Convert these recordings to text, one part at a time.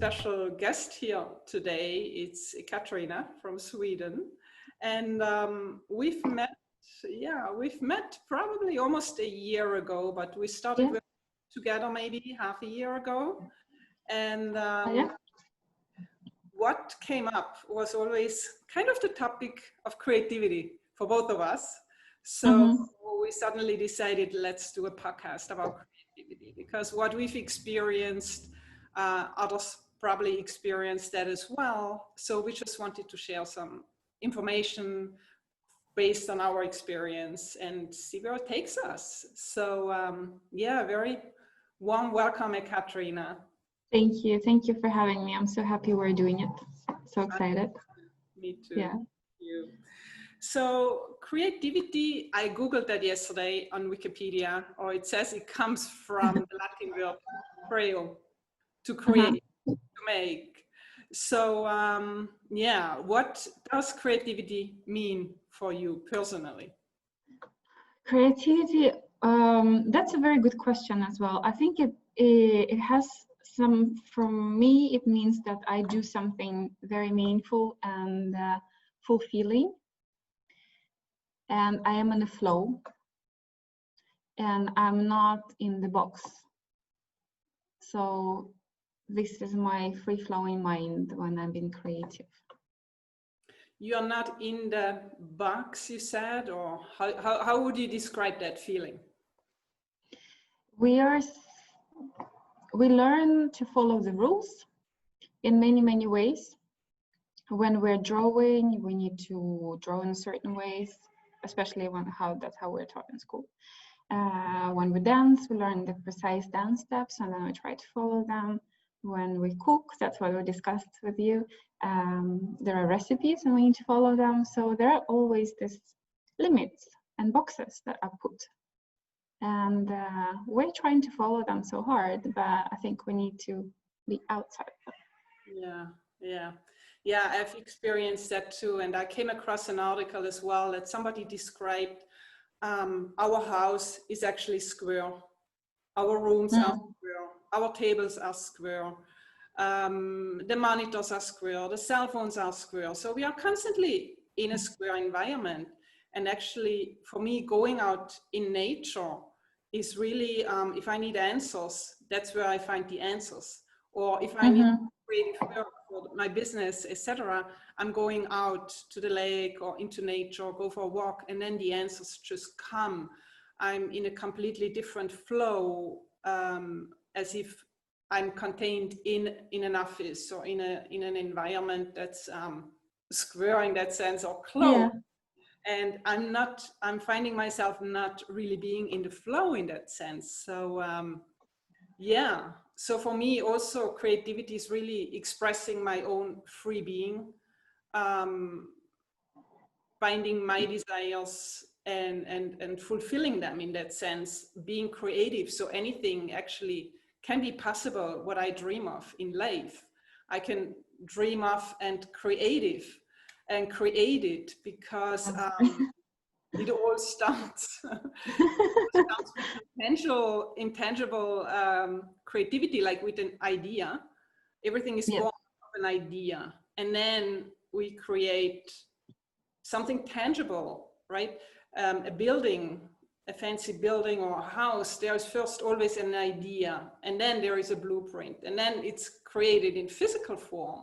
special guest here today. It's Ekaterina from Sweden. And we've met probably almost a year ago, but we started together maybe half a year ago. And what came up was always kind of the topic of creativity for both of us. So we suddenly decided, let's do a podcast about creativity, because what we've experienced, others probably experienced that as well. So we just wanted to share some information based on our experience and see where it takes us. So very warm welcome, Ekaterina. Thank you. Thank you for having me. I'm so happy we're doing it. So excited. Me too. Yeah. Thank you. So creativity, I Googled that yesterday on Wikipedia, or it says it comes from the Latin word creo, to create, to make. So what does creativity mean for you personally? Creativity, that's a very good question as well. I think it has some, from me, it means that I do something very meaningful and fulfilling. And I am in the flow. And I'm not in the box. So this is my free-flowing mind when I'm being creative. You're not in the box, you said, or how would you describe that feeling? We learn to follow the rules in many ways. When we're drawing, we need to draw in certain ways, especially that's how we're taught in school. When we dance, we learn the precise dance steps and then we try to follow them. When we cook, that's what we discussed with you. There are recipes and we need to follow them. So there are always these limits and boxes that are put. And we're trying to follow them so hard, but I think we need to be outside them. Yeah, I've experienced that too. And I came across an article as well that somebody described our house is actually square. Our rooms are square. Our tables are square. The monitors are square. The cell phones are square. So we are constantly in a square environment. And actually, for me, going out in nature is really, if I need answers, that's where I find the answers. Or if I need creative work for my business, etc., I'm going out to the lake or into nature, go for a walk, and then the answers just come. I'm in a completely different flow, as if I'm contained in an office or in an environment that's square in that sense, or closed. And I'm finding myself not really being in the flow in that sense. So so for me also creativity is really expressing my own free being, finding my desires and fulfilling them in that sense, being creative. So anything actually can be possible, what I dream of in life. I can dream of and create it, because it all starts with intangible creativity, like with an idea. Everything is born of an idea, and then we create something tangible, right? A building, a fancy building or a house, there's first always an idea, and then there is a blueprint, and then it's created in physical form.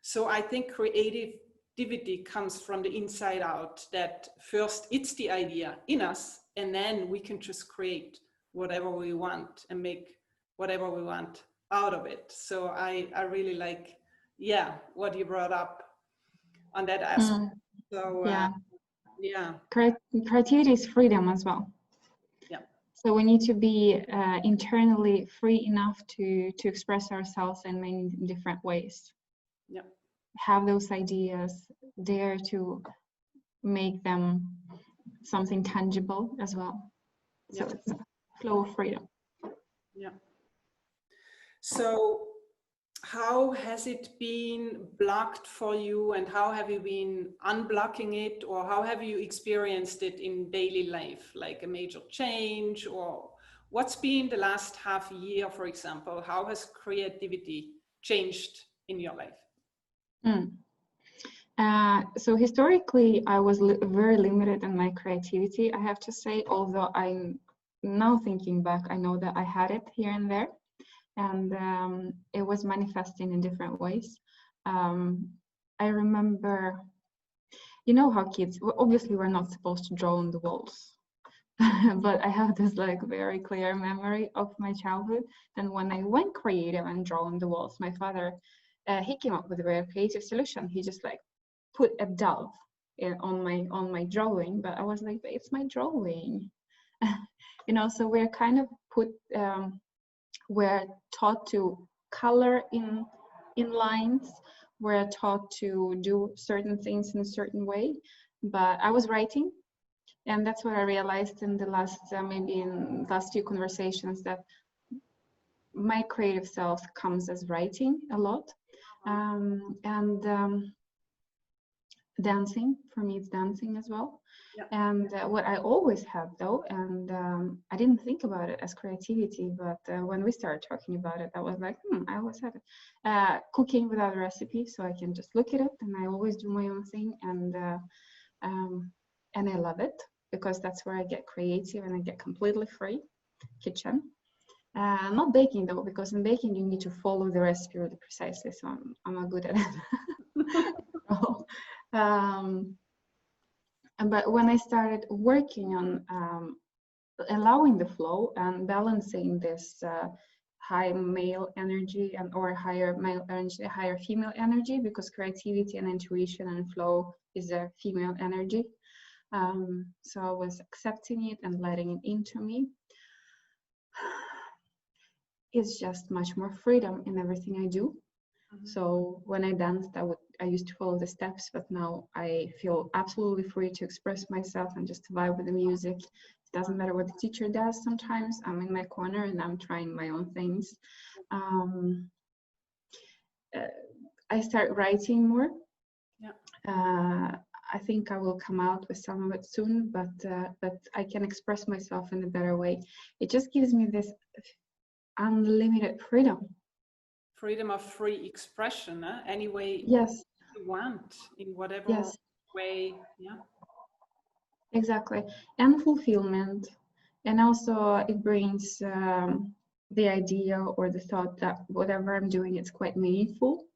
So I think creativity comes from the inside out, that first it's the idea in us, and then we can just create whatever we want and make whatever we want out of it. So I really like, what you brought up on that aspect. So creativity is freedom as well. So we need to be internally free enough to express ourselves in many different ways. Have those ideas, dare to make them something tangible as well. So it's a flow of freedom. So how has it been blocked for you, and how have you been unblocking it, or how have you experienced it in daily life, like a major change? Or what's been the last half year, for example? How has creativity changed in your life? So historically, I was very limited in my creativity, I have to say, although I'm now thinking back, I know that I had it here and there, and it was manifesting in different ways. I remember, you know how kids, obviously we're not supposed to draw on the walls, but I have this like very clear memory of my childhood. Then when I went creative and draw on the walls, my father, he came up with a very creative solution. He just like put a dove on my drawing, but I was like, it's my drawing. You know, so we're kind of we're taught to color in lines, we're taught to do certain things in a certain way. But I was writing, and that's what I realized in the last maybe in the last few conversations, that my creative self comes as writing a lot. Dancing, for me it's dancing as well. Yeah. And what I always had though, and I didn't think about it as creativity, but when we started talking about it, I was like, I always had it. Cooking without a recipe, so I can just look at it, and I always do my own thing, and I love it, because that's where I get creative and I get completely free. Kitchen. Not baking though, because in baking you need to follow the recipe really precisely, so I'm not good at it. So, but when I started working on allowing the flow and balancing this high male energy or higher male energy, higher female energy, because creativity and intuition and flow is a female energy. So I was accepting it and letting it into me. It's just much more freedom in everything I do. So when I danced, I used to follow the steps, but now I feel absolutely free to express myself and just vibe with the music. It doesn't matter what the teacher does. Sometimes I'm in my corner and I'm trying my own things. I start writing more. Yeah. I think I will come out with some of it soon, but I can express myself in a better way. It just gives me this unlimited freedom. Freedom of free expression, any way yes. you want, in whatever yes. way. Yeah, exactly. And fulfillment, and also it brings the idea or the thought that whatever I'm doing, it's quite meaningful.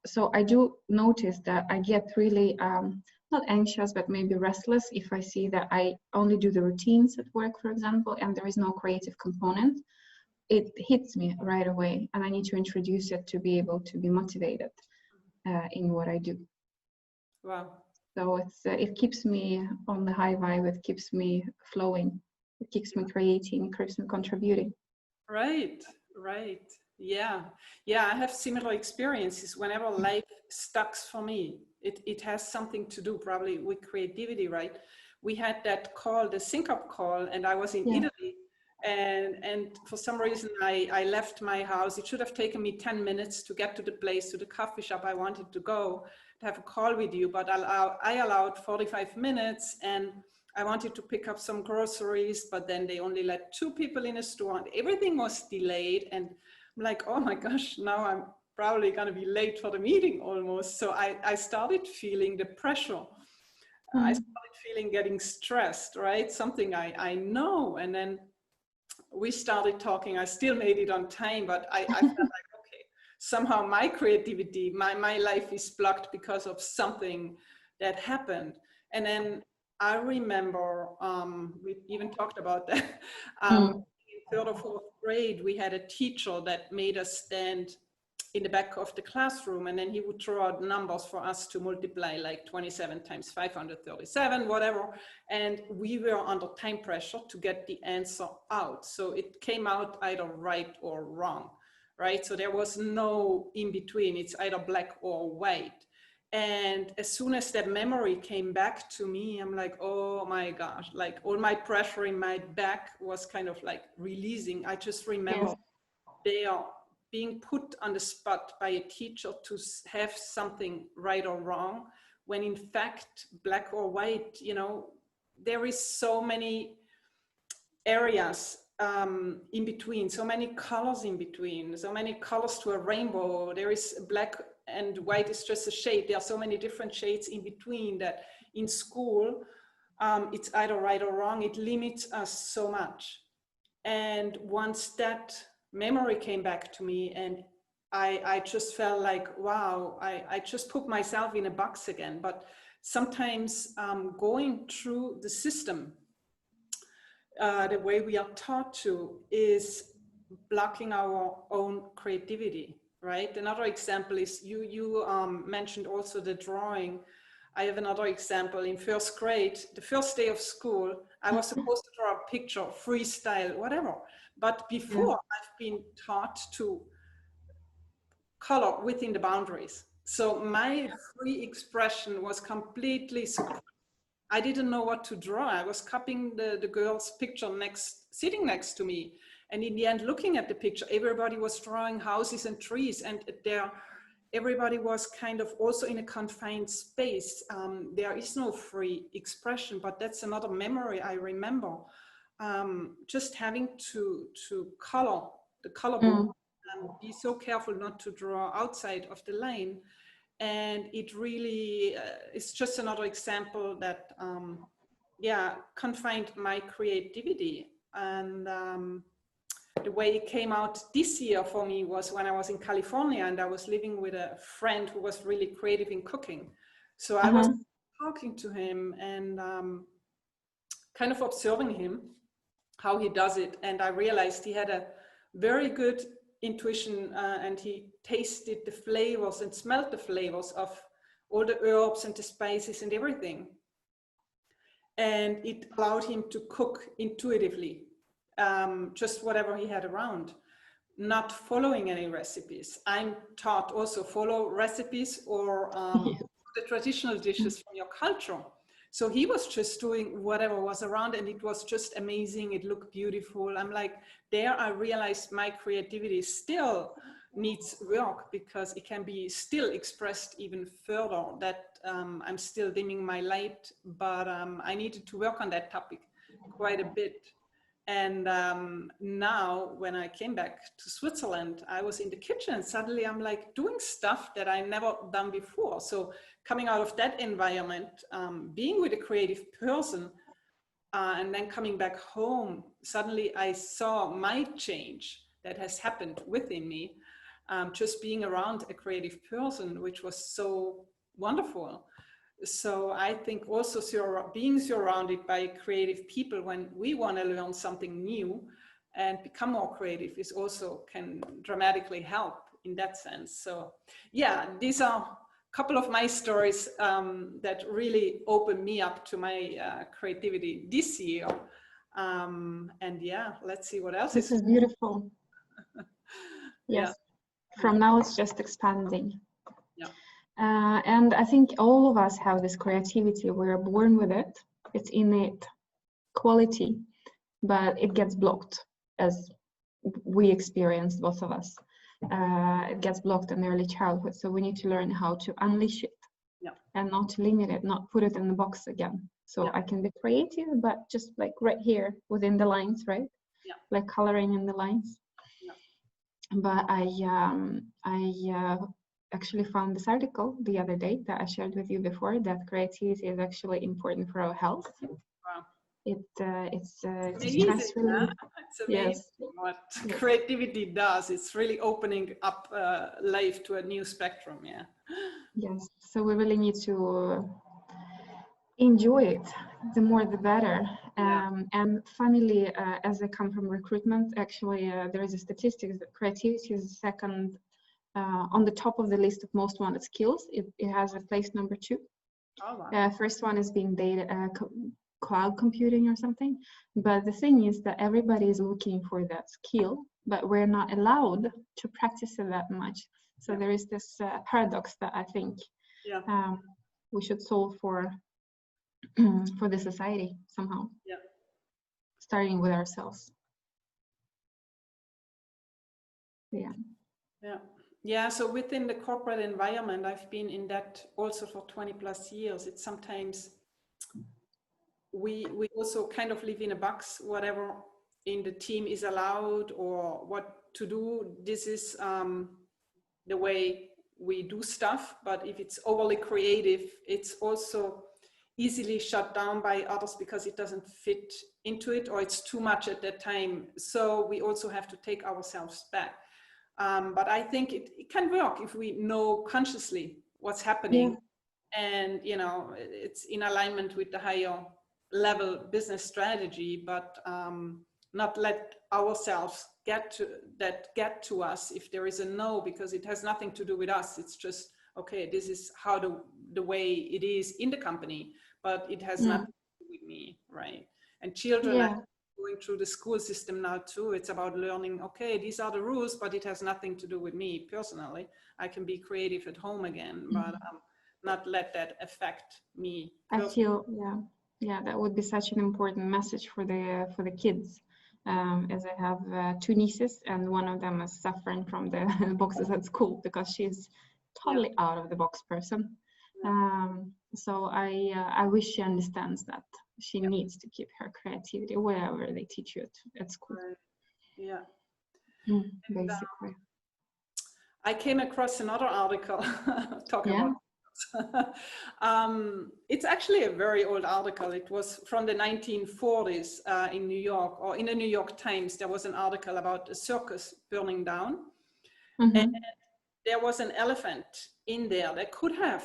So I do notice that I get really not anxious, but maybe restless if I see that I only do the routines at work, for example, and there is no creative component. It hits me right away, and I need to introduce it to be able to be motivated in what I do. Wow. So it keeps me on the high vibe, it keeps me flowing, it keeps me creating, it keeps me contributing. Right. Yeah, I have similar experiences. Whenever life stucks for me, it has something to do probably with creativity, right? We had that call, the sync up call, and I was in Italy. And for some reason, I left my house. It should have taken me 10 minutes to get to the place, to the coffee shop I wanted to go to have a call with you, but I allowed 45 minutes, and I wanted to pick up some groceries, but then they only let 2 people in a store, and everything was delayed. And I'm like, oh my gosh, now I'm probably going to be late for the meeting almost. So I started feeling the pressure. I started feeling getting stressed, right? Something I know. And then we started talking. I still made it on time, but I felt like, okay, somehow my creativity, my life is blocked because of something that happened. And then I remember, we even talked about that, in 3rd or 4th grade, we had a teacher that made us stand in the back of the classroom, and then he would throw out numbers for us to multiply, like 27 times 537, whatever. And we were under time pressure to get the answer out. So it came out either right or wrong, right? So there was no in between. It's either black or white. And as soon as that memory came back to me, I'm like, oh my gosh, like all my pressure in my back was kind of like releasing. I just remember they are being put on the spot by a teacher to have something right or wrong, when in fact, black or white, you know, there is so many areas in between, so many colors in between, so many colors to a rainbow. There is black and white is just a shade. There are so many different shades in between that in school, it's either right or wrong. It limits us so much. And once that memory came back to me, and I just felt like, wow, I just put myself in a box again. But sometimes going through the system, the way we are taught to, is blocking our own creativity, right? Another example is you mentioned also the drawing. I have another example. In first grade, the first day of school, I was supposed to draw a picture, freestyle, whatever. But before, I've been taught to color within the boundaries. So my free expression was completely suppressed. I didn't know what to draw. I was copying the girl's picture sitting next to me. And in the end, looking at the picture, everybody was drawing houses and trees, and everybody was kind of also in a confined space. There is no free expression, but that's another memory I remember. Just having to color the color book and be so careful not to draw outside of the line. And it really is just another example that, confined my creativity. And the way it came out this year for me was when I was in California and I was living with a friend who was really creative in cooking. So I was talking to him and kind of observing him, how he does it. And I realized he had a very good intuition and he tasted the flavors and smelled the flavors of all the herbs and the spices and everything. And it allowed him to cook intuitively, just whatever he had around, not following any recipes. I'm taught also follow recipes or the traditional dishes from your culture. So he was just doing whatever was around and it was just amazing. It looked beautiful. I'm like, there I realized my creativity still needs work because it can be still expressed even further, that I'm still dimming my light, but I needed to work on that topic quite a bit. And now when I came back to Switzerland, I was in the kitchen and suddenly I'm like doing stuff that I never done before. So coming out of that environment, being with a creative person, and then coming back home, suddenly I saw my change that has happened within me, just being around a creative person, which was so wonderful. So I think also being surrounded by creative people when we want to learn something new and become more creative is also can dramatically help in that sense. So yeah, these are a couple of my stories that really opened me up to my creativity this year. And yeah, let's see what else. This is beautiful. Yes. Yeah. From now it's just expanding. Yeah. And I think all of us have this creativity. We're born with it. It's innate quality, but it gets blocked, as we experienced, both of us. It gets blocked in early childhood. So we need to learn how to unleash it and not limit it, not put it in the box again. So I can be creative, but just like right here within the lines, right? Yeah. Like coloring in the lines. Yeah. But I actually found this article the other day that I shared with you before, that creativity is actually important for our health. Wow. It's amazing, stress relief. It's amazing what creativity does. It's really opening up life to a new spectrum. Yeah. Yes. So we really need to enjoy it. The more, the better. And funnily, as I come from recruitment, actually, there is a statistics that creativity is second on the top of the list of most wanted skills. It has a place number 2. Oh, wow. First one is being cloud computing or something. But the thing is that everybody is looking for that skill, but we're not allowed to practice it that much. So there is this paradox that I think we should solve for the society somehow. Yeah. Starting with ourselves. Yeah. Yeah. Yeah, so within the corporate environment, I've been in that also for 20 plus years. It's sometimes we also kind of live in a box, whatever in the team is allowed or what to do. This is the way we do stuff. But if it's overly creative, it's also easily shut down by others because it doesn't fit into it, or it's too much at that time. So we also have to take ourselves back. But I think it can work if we know consciously what's happening, and it's in alignment with the higher level business strategy, but not let ourselves get to us if there is a no, because it has nothing to do with us. It's just, okay, this is how the way it is in the company, but it has nothing to do with me, right? And children are going through the school system now too. It's about learning, okay, these are the rules, but it has nothing to do with me personally. I can be creative at home again, but not let that affect me personally. I feel, that would be such an important message for the kids. As I have 2 nieces, and one of them is suffering from the boxes at school because she's totally out of the box person. So I wish she understands that she needs to keep her creativity wherever they teach you at school. Basically. I came across another article talking about it's actually a very old article. It was from the 1940s in New York, or in the New York Times. There was an article about a circus burning down. And there was an elephant in there that could have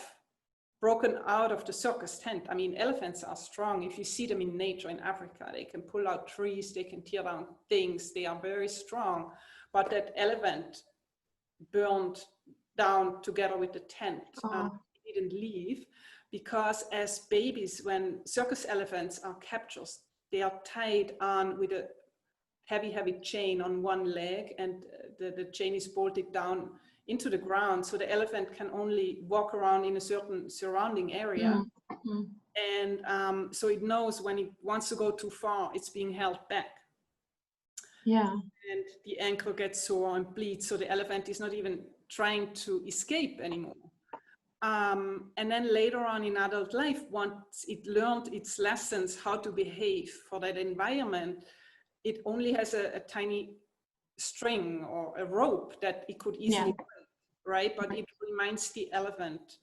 broken out of the circus tent. I mean, elephants are strong. If you see them in nature in Africa, they can pull out trees, they can tear down things. They are very strong. But that elephant burned down together with the tent. Didn't leave, because as babies, when circus elephants are captured, they are tied on with a heavy chain on one leg, and the chain is bolted down into the ground, so the elephant can only walk around in a certain surrounding area. And so it knows when it wants to go too far, it's being held back. And the ankle gets sore and bleeds, so the elephant is not even trying to escape anymore. And then later on in adult life, once it learned its lessons, how to behave for that environment, it only has a tiny string or a rope that it could easily break, right? But it reminds the elephant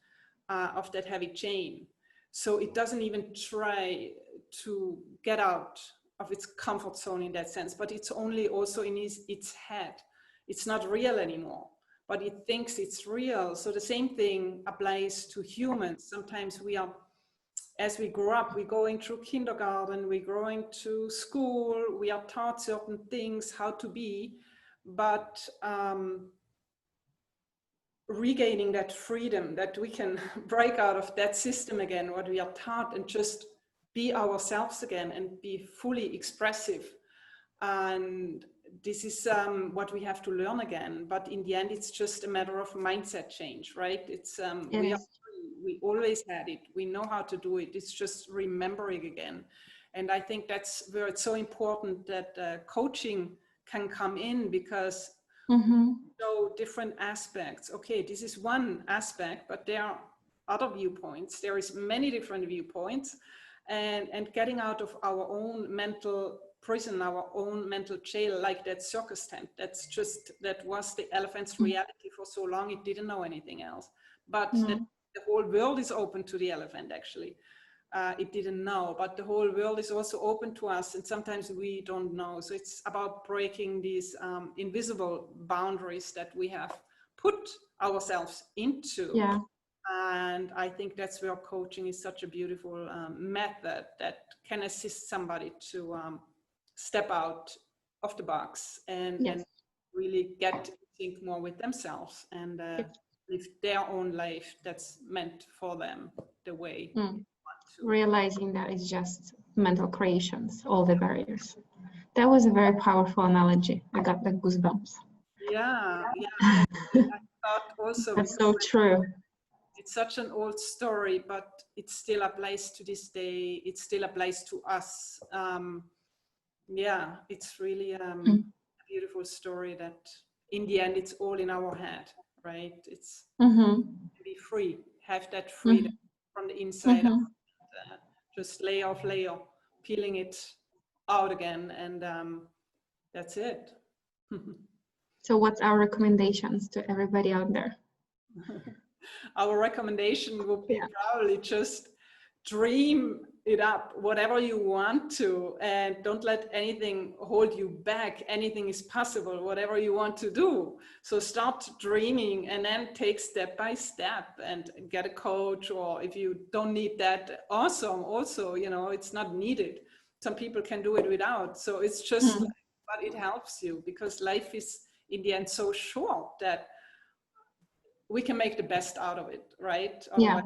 of that heavy chain. So it doesn't even try to get out of its comfort zone in that sense, but it's only also in its head. It's not real anymore, but it thinks it's real. So the same thing applies to humans. Sometimes we are, as we grow up, we're going through kindergarten, we're going to school, we are taught certain things, how to be, but regaining that freedom, that we can break out of that system again, what we are taught, and just be ourselves again and be fully expressive. And this is what we have to learn again. But in the end, it's just a matter of mindset change, right? It's we always had it. We know how to do it. It's just remembering again. And I think that's where it's so important that coaching can come in, because so different aspects. Okay, this is one aspect, but there are other viewpoints. There is many different viewpoints, and getting out of our own mental prison, our own mental jail, like that circus tent. That was the elephant's reality for so long. It didn't know anything else. But the whole world is open to the elephant, actually. It didn't know, but the whole world is also open to us, and sometimes we don't know. So it's about breaking these invisible boundaries that we have put ourselves into. And I think that's where coaching is such a beautiful method that can assist somebody to step out of the box and really get to think more with themselves and live their own life that's meant for them the way they want to. Realizing that it's just mental creations, all the barriers. That was a very powerful analogy. I got the goosebumps. Yeah. I thought also that's so true. It's such an old story, but it still applies to this day. It still applies to us. It's really a beautiful story that in the end, it's all in our head, right? It's to be free, have that freedom from the inside out, just layer of layer, peeling it out again. And That's it. So what's our recommendations to everybody out there? Our recommendation would be probably just dream it up, whatever you want to, and don't let anything hold you back. Anything is possible, whatever you want to do. So start dreaming and then take step by step and get a coach, or if you don't need that, awesome. Also, you know, it's not needed. Some people can do it without. So it's just, but it helps you, because life is in the end so short that we can make the best out of it, right? Yeah, I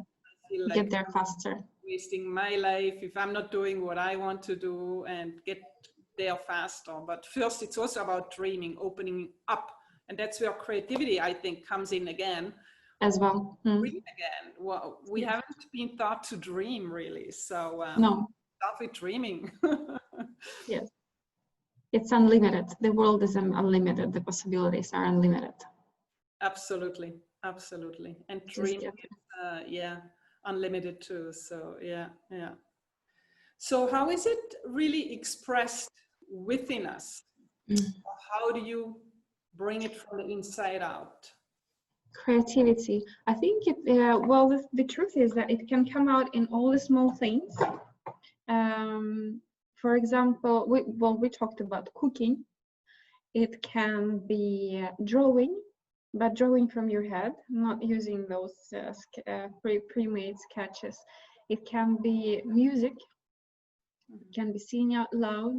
feel like get there faster. wasting my life if I'm not doing what I want to do, and get there faster. But first, it's also about dreaming, opening up. And that's where creativity, I think, comes in again. As well. Dream again. Well, we haven't been taught to dream, really. So no. start with dreaming. Yes. It's unlimited. The world is unlimited. The possibilities are unlimited. Absolutely. Absolutely. And dreaming is, unlimited too. So yeah. So how is it really expressed within us? How do you bring it from the inside out? Creativity. I think it, well, the truth is that it can come out in all the small things. For example, we talked about cooking. It can be drawing, but drawing from your head, not using those pre-made sketches. It can be music. It can be singing out loud.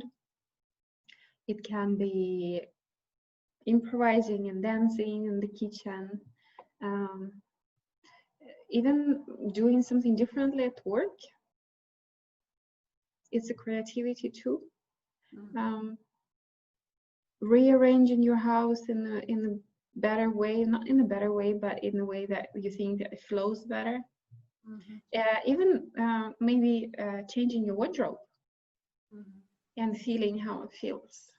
It can be improvising and dancing in the kitchen. Even doing something differently at work. It's a creativity too. Rearranging your house in a better way, not in a better way, but in a way that you think that it flows better. Even maybe changing your wardrobe and feeling how it feels.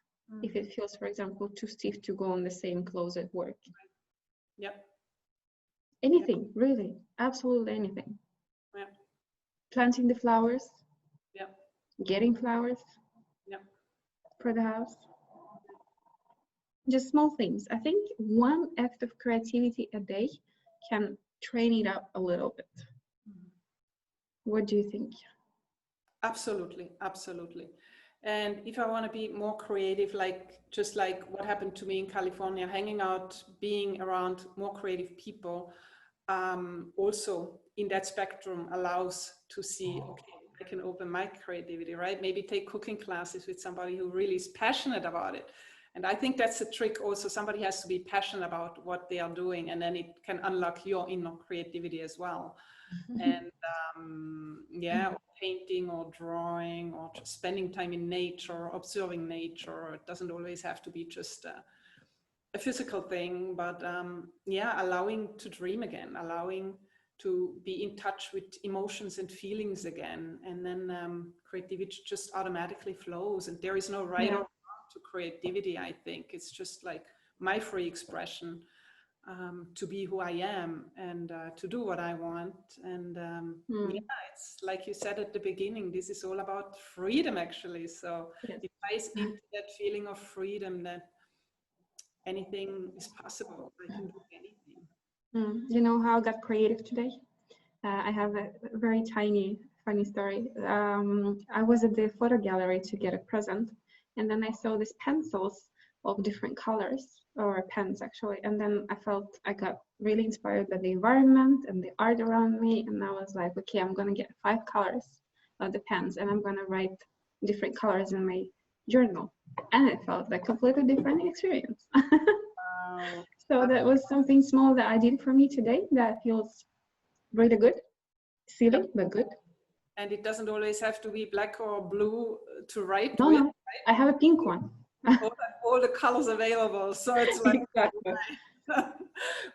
If it feels, for example, too stiff to go in the same clothes at work. Yep. Anything, really, absolutely anything. Yeah. Planting the flowers. Yeah. Getting flowers. Yeah. For the house. Just small things. I think one act of creativity a day can train it up a little bit. What do you think? Absolutely, absolutely. And if I want to be more creative, just like what happened to me in California, hanging out, being around more creative people, also in that spectrum allows to see, okay, I can open my creativity, right? Maybe take cooking classes with somebody who really is passionate about it. And I think that's a trick also. Somebody has to be passionate about what they are doing, and then it can unlock your inner creativity as well. And or painting or drawing or just spending time in nature, observing nature. It doesn't always have to be just a physical thing, but allowing to dream again, allowing to be in touch with emotions and feelings again. And then creativity just automatically flows, and there is no right or wrong to creativity. I think it's just like my free expression. To be who I am and to do what I want. And it's like you said at the beginning, this is all about freedom actually. So it ties into that feeling of freedom that anything is possible. I can do anything. You know how I got creative today? I have a very tiny, funny story. I was at the photo gallery to get a present, and then I saw these pencils of different colors, or pens actually, and then I got really inspired by the environment and the art around me, and I was like, okay, I'm gonna get 5 colors of the pens, and I'm gonna write different colors in my journal, and it felt like a completely different experience. So that was something small that I did for me today that feels really good, silly, but good. And it doesn't always have to be black or blue to write with. No, I have a pink one. all the colors available, so it's like exactly.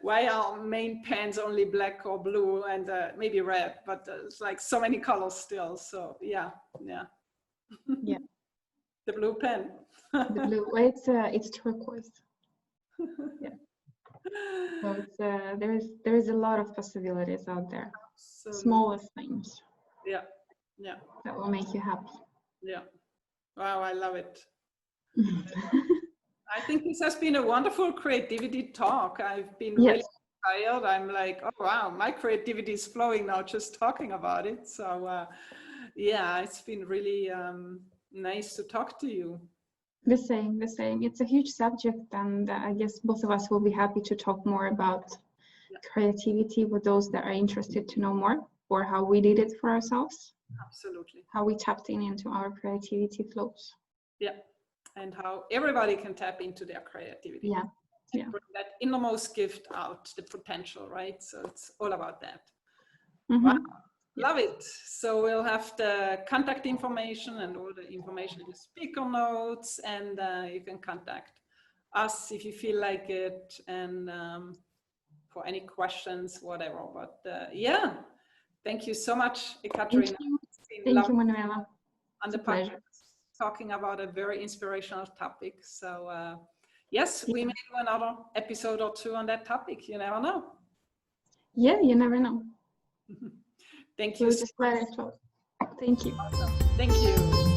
Why are main pens only black or blue and maybe red, but it's like so many colors still. So yeah. The blue pen. The blue, well, it's turquoise. Yeah. So it's there is a lot of possibilities out there. Absolutely. Smallest things. Yeah. That will make you happy. Yeah. Wow, I love it. I think this has been a wonderful creativity talk. I've been Yes. really inspired. I'm like, oh wow, my creativity is flowing now just talking about it. So yeah, it's been really nice to talk to you. The same. It's a huge subject, and I guess both of us will be happy to talk more about creativity with those that are interested to know more, or how we did it for ourselves. Absolutely. How we tapped into our creativity flows. Yeah. And how everybody can tap into their creativity. Yeah. Yeah. Bring that innermost gift out, the potential, right? So it's all about that. Mm-hmm. Wow. Love it. So we'll have the contact information and all the information in the speaker notes, and you can contact us if you feel like it, and for any questions, whatever. But yeah, thank you so much, Ekaterina. Thank you, Manuela. On the pleasure. Talking about a very inspirational topic. So yes, we may do another episode or two on that topic. You never know. Yeah, you never know. Thank you. We'll just let it flow. Thank you. Awesome. Thank you.